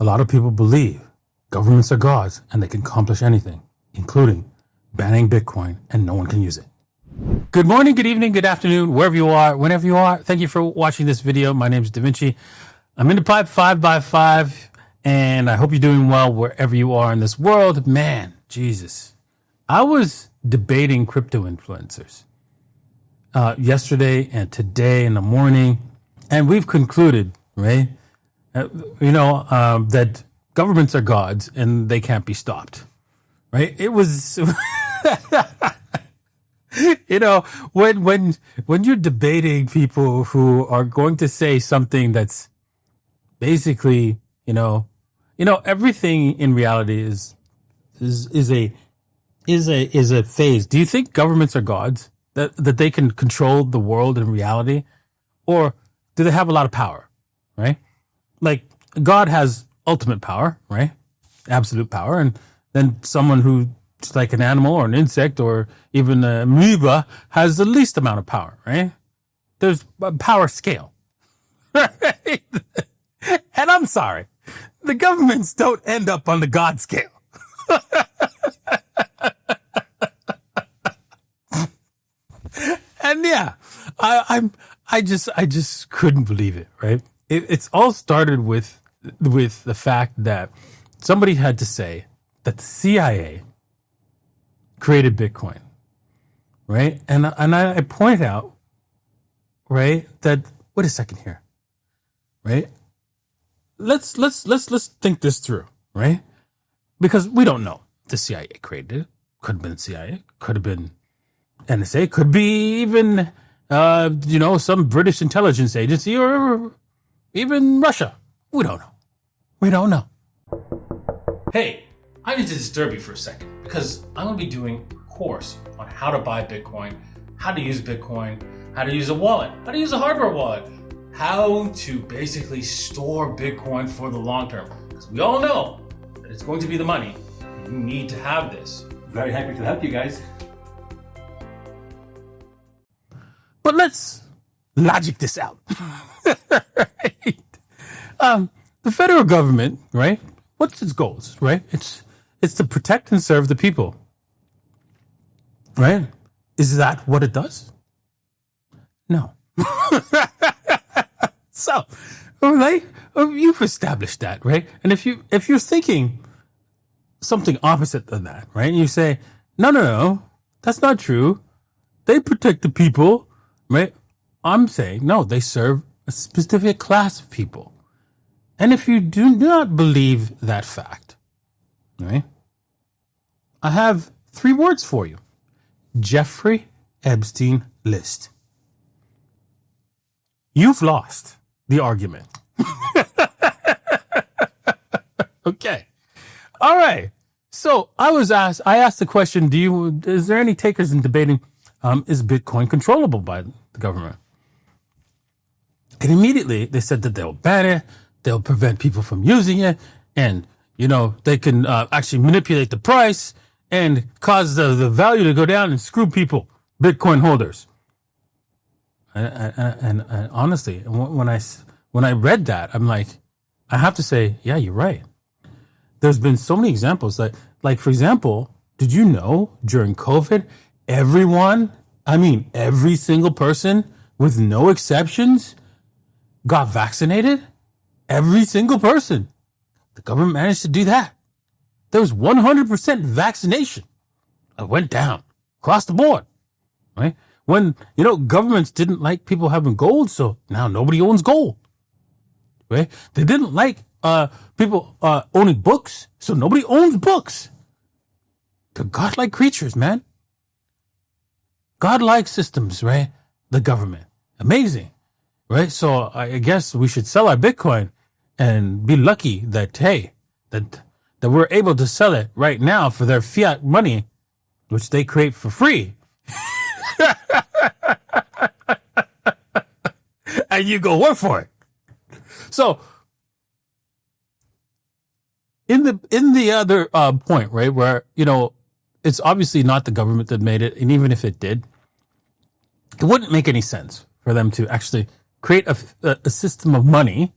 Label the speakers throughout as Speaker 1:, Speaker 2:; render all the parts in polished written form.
Speaker 1: A lot of people believe governments are gods and they can accomplish anything, including banning Bitcoin, and no one can use it. Good morning, good evening, good afternoon, wherever you are, whenever you are. Thank you for watching this video. My name is Da Vinci. I'm in the pipe 5x5, and I hope you're doing well wherever you are in this world. Man, Jesus. I was debating crypto influencers yesterday and today in the morning, and we've concluded, right, that governments are gods and they can't be stopped, right? It was, when you're debating people who are going to say something that's basically, everything in reality is a phase. Do you think governments are gods that they can control the world in reality, or do they have a lot of power, right? Like God has ultimate power, right? Absolute power. And then someone who's like an animal or an insect or even an amoeba has the least amount of power, right? There's a power scale, right? And I'm sorry, the governments don't end up on the God scale. And yeah, I just couldn't believe it, right? It's all started with the fact that somebody had to say that the CIA created Bitcoin, right? And I point out, right, that wait a second here, right? Let's think this through, right? Because we don't know. The CIA created it. Could have been CIA. Could have been NSA. Could be even some British intelligence agency or even Russia. We don't know. We don't know. Hey, I need to disturb you for a second because I'm going to be doing a course on how to buy Bitcoin, how to use Bitcoin, how to use a wallet, how to use a hardware wallet, how to basically store Bitcoin for the long term. Because we all know that it's going to be the money. You need to have this. Very happy to help you guys. But let's logic this out. Right? The federal government, right? What's its goals, right? It's to protect and serve the people, right? Is that what it does? No. So, right? You've established that, right? And if you're thinking something opposite than that, right? And you say, no, that's not true. They protect the people, right? I'm saying, no, they serve a specific class of people. And if you do not believe that fact, right, I have 3 words for you. Jeffrey Epstein list. You've lost the argument. Okay. All right. So I asked the question, is there any takers in debating, is Bitcoin controllable by the government? And immediately they said that they'll ban it. They'll prevent people from using it. And, they can actually manipulate the price and cause the value to go down and screw people, Bitcoin holders. And honestly, when I read that, I'm like, I have to say, yeah, you're right. There's been so many examples like for example, did you know during COVID, every single person with no exceptions got vaccinated? Every single person. The government managed to do that. There was 100% vaccination. It went down across the board, right? When, governments didn't like people having gold, so now nobody owns gold, right? They didn't like people owning books, so nobody owns books. They're godlike creatures, man. Godlike systems, right? The government. Amazing, right? So I guess we should sell our Bitcoin and be lucky that, hey, that we're able to sell it right now for their fiat money, which they create for free. And you go work for it. So in the other point, right, where, it's obviously not the government that made it. And even if it did, it wouldn't make any sense for them to actually create a system of money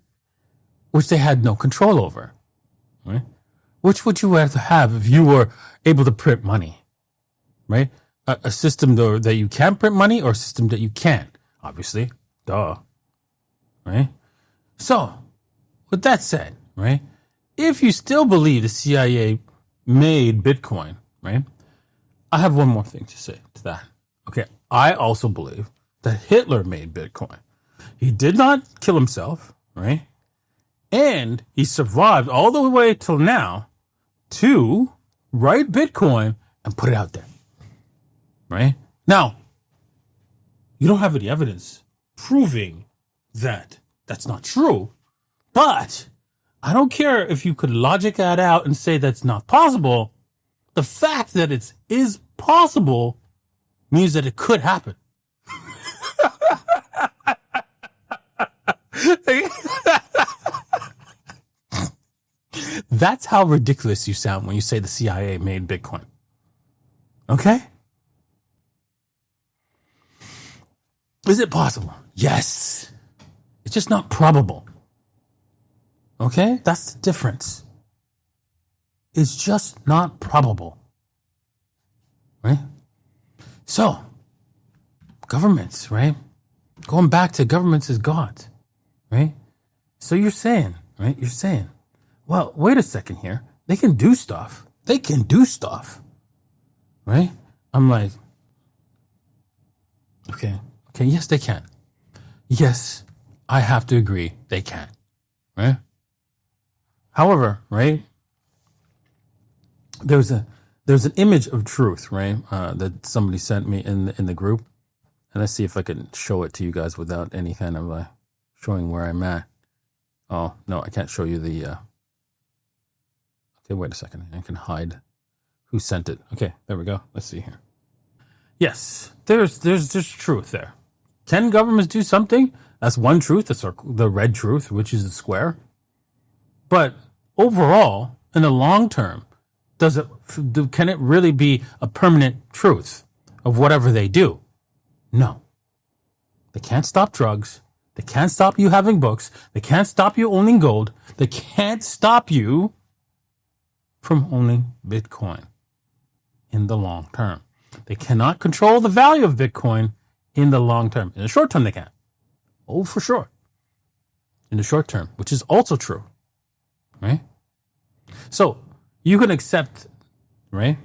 Speaker 1: which they had no control over. right? Which would you rather have if you were able to print money, right? A system that you can print money or a system that you can't? Obviously, duh, right? So, with that said, right, if you still believe the CIA made Bitcoin, right, I have one more thing to say to that. Okay, I also believe that Hitler made Bitcoin. He did not kill himself, right? And he survived all the way till now to write Bitcoin and put it out there, right? Now, you don't have any evidence proving that that's not true, but I don't care if you could logic that out and say that's not possible. The fact that it is possible means that it could happen. That's how ridiculous you sound when you say the CIA made Bitcoin. Okay? Is it possible? Yes. It's just not probable. Okay? That's the difference. It's just not probable. Right? So, governments, right? Going back to governments as gods, right? So you're saying, right? You're saying, well, wait a second here. They can do stuff. They can do stuff. Right? I'm like, okay, yes, they can. Yes, I have to agree, they can. Right? However, right, there's an image of truth, right, that somebody sent me in the group, and let's see if I can show it to you guys without any kind of showing where I'm at. Oh no, I can't show you the. Okay, wait a second. I can hide who sent it. Okay, there we go. Let's see here. Yes, there's truth there. Can governments do something? That's one truth. That's the red truth, which is the square. But overall, in the long term, can it really be a permanent truth of whatever they do? No. They can't stop drugs. They can't stop you having books. They can't stop you owning gold. They can't stop you from owning Bitcoin in the long term. They cannot control the value of Bitcoin in the long term. In the short term, they can. Oh, for sure. In the short term, which is also true. Right? So, you can accept, right,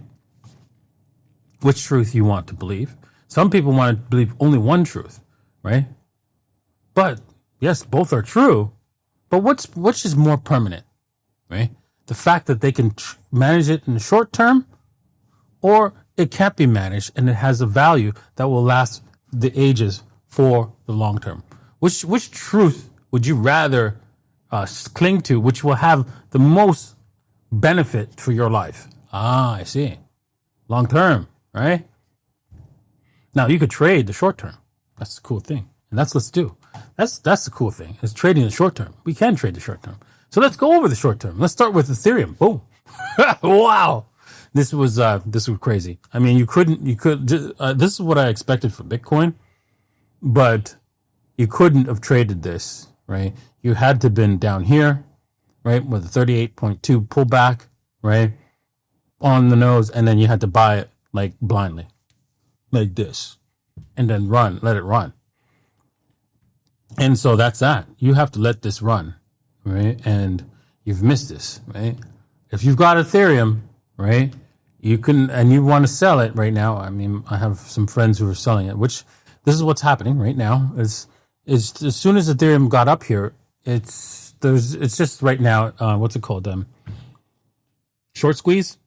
Speaker 1: which truth you want to believe. Some people want to believe only one truth, right? But, yes, both are true. But which is more permanent, right? The fact that they can manage it in the short term, or it can't be managed and it has a value that will last the ages for the long term. Which truth would you rather cling to, which will have the most benefit for your life? Ah, I see. Long term, right? Now, you could trade the short term. That's the cool thing. And that's let's do. That's the cool thing, is trading the short term. We can trade the short term. So let's go over the short term. Let's start with Ethereum. Boom. Wow. This was crazy. I mean, this is what I expected for Bitcoin, but you couldn't have traded this, right? You had to have been down here, right? With a 38.2 pullback, right? On the nose. And then you had to buy it like blindly, like this, and then let it run. And so that's that. You have to let this run, right? And you've missed this, right? If you've got Ethereum, right, you can, and you want to sell it right now. I mean, I have some friends who are selling it, which this is what's happening right now. Is as soon as Ethereum got up here, it's just right now, what's it called? Short squeeze.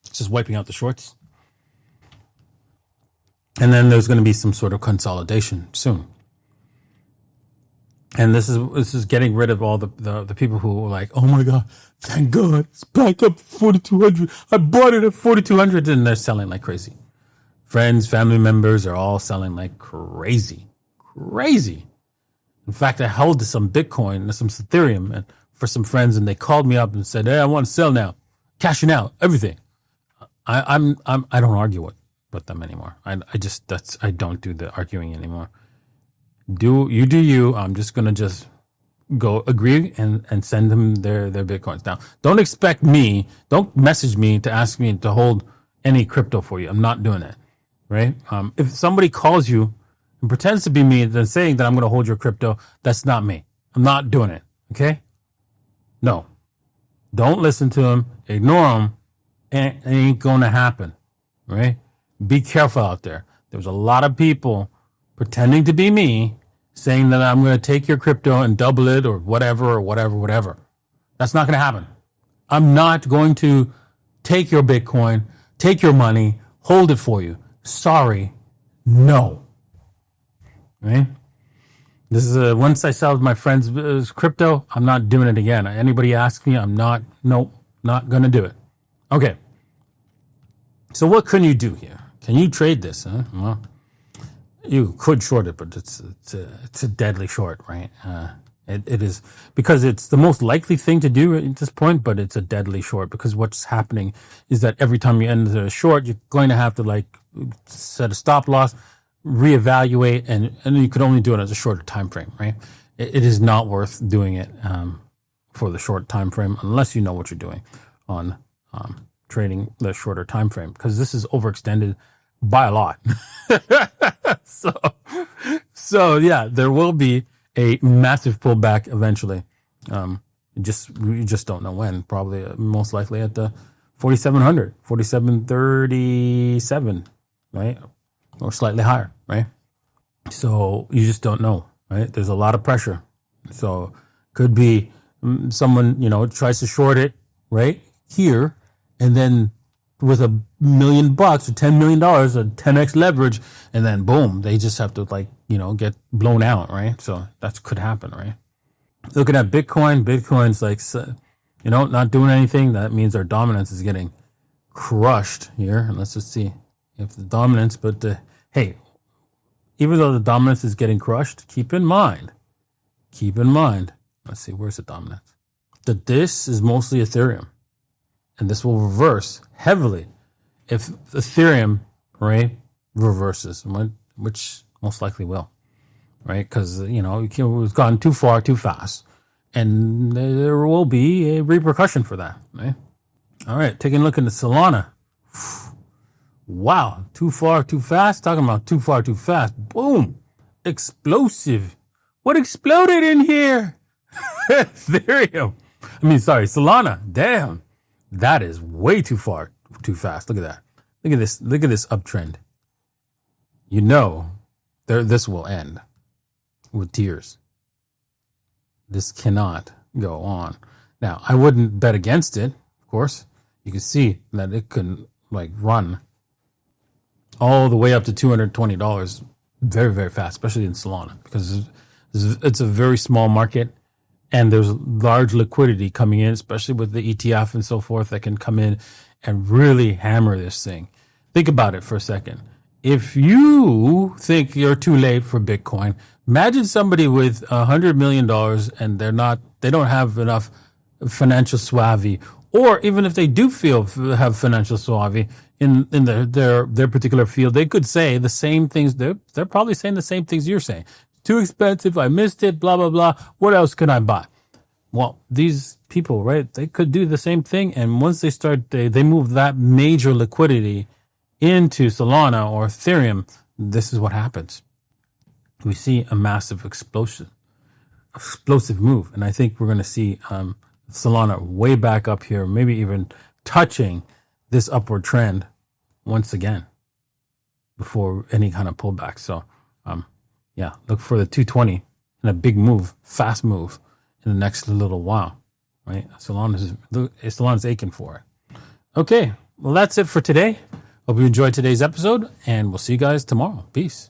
Speaker 1: It's just wiping out the shorts. And then there's going to be some sort of consolidation soon. And this is getting rid of all the people who were like, oh my God, thank God, it's back up to 4,200. I bought it at 4,200, and they're selling like crazy. Friends, family members are all selling like crazy. Crazy. In fact, I held some Bitcoin and some Ethereum and for some friends, and they called me up and said, hey, I want to sell now. Cashing out, everything. I don't argue with them anymore. I don't do the arguing anymore. Do you. I'm just going to go agree and send them their Bitcoins. Now, don't message me to ask me to hold any crypto for you. I'm not doing that, right? If somebody calls you and pretends to be me, then saying that I'm going to hold your crypto, that's not me. I'm not doing it, okay? No. Don't listen to them. Ignore them. It ain't going to happen, right? Be careful out there. There's a lot of people pretending to be me, saying that I'm going to take your crypto and double it or whatever. That's not going to happen. I'm not going to take your Bitcoin, take your money, hold it for you. Sorry. No. Right? This is once I sell my friend's crypto, I'm not doing it again. Anybody asks me, not going to do it. Okay. So what can you do here? Can you trade this? Huh? Well, you could short it, but it's a deadly short, right? It is, because it's the most likely thing to do at this point, but it's a deadly short, because what's happening is that every time you enter a short, you're going to have to set a stop loss, reevaluate, and you could only do it as a shorter time frame, right? It is not worth doing it for the short time frame unless you know what you're doing on trading the shorter time frame, because this is overextended by a lot. So yeah, there will be a massive pullback eventually. We just don't know when. Probably most likely at the 4,700, 4,737, right? Or slightly higher, right? So you just don't know, right? There's a lot of pressure. So could be someone, tries to short it right here, and then with $1 million or $10 million, a 10x leverage, and then boom, they just have to get blown out, right? So that could happen, right? Looking at Bitcoin's not doing anything. That means our dominance is getting crushed here. And let's just see if the dominance, but hey, even though the dominance is getting crushed, keep in mind, let's see, where's the dominance? That this is mostly Ethereum. And this will reverse heavily if Ethereum, right, reverses, which most likely will, right? Because, it's gone too far, too fast. And there will be a repercussion for that, right? All right, taking a look into Solana. Wow, too far, too fast? Talking about too far, too fast. Boom, explosive. What exploded in here? Solana, damn. That is way too far, too fast. Look at that. Look at this. Look at this uptrend. This will end with tears. This cannot go on. Now, I wouldn't bet against it, of course. You can see that it can run all the way up to $220 very, very fast, especially in Solana, because it's a very small market. And there's large liquidity coming in, especially with the ETF and so forth, that can come in and really hammer this thing. Think about it for a second. If you think you're too late for Bitcoin, imagine somebody with $100 million and they don't have enough financial suave, or even if they do have financial suave in their particular field, they could say the same things. They're probably saying the same things you're saying. Too expensive, I missed it, blah, blah, blah. What else can I buy? Well, these people, right, they could do the same thing. And once they move that major liquidity into Solana or Ethereum, this is what happens. We see a massive explosive move. And I think we're going to see Solana way back up here, maybe even touching this upward trend once again before any kind of pullback. So, yeah, look for the 220 and a big move, fast move in the next little while, right? Solana's aching for it. Okay, well, that's it for today. Hope you enjoyed today's episode, and we'll see you guys tomorrow. Peace.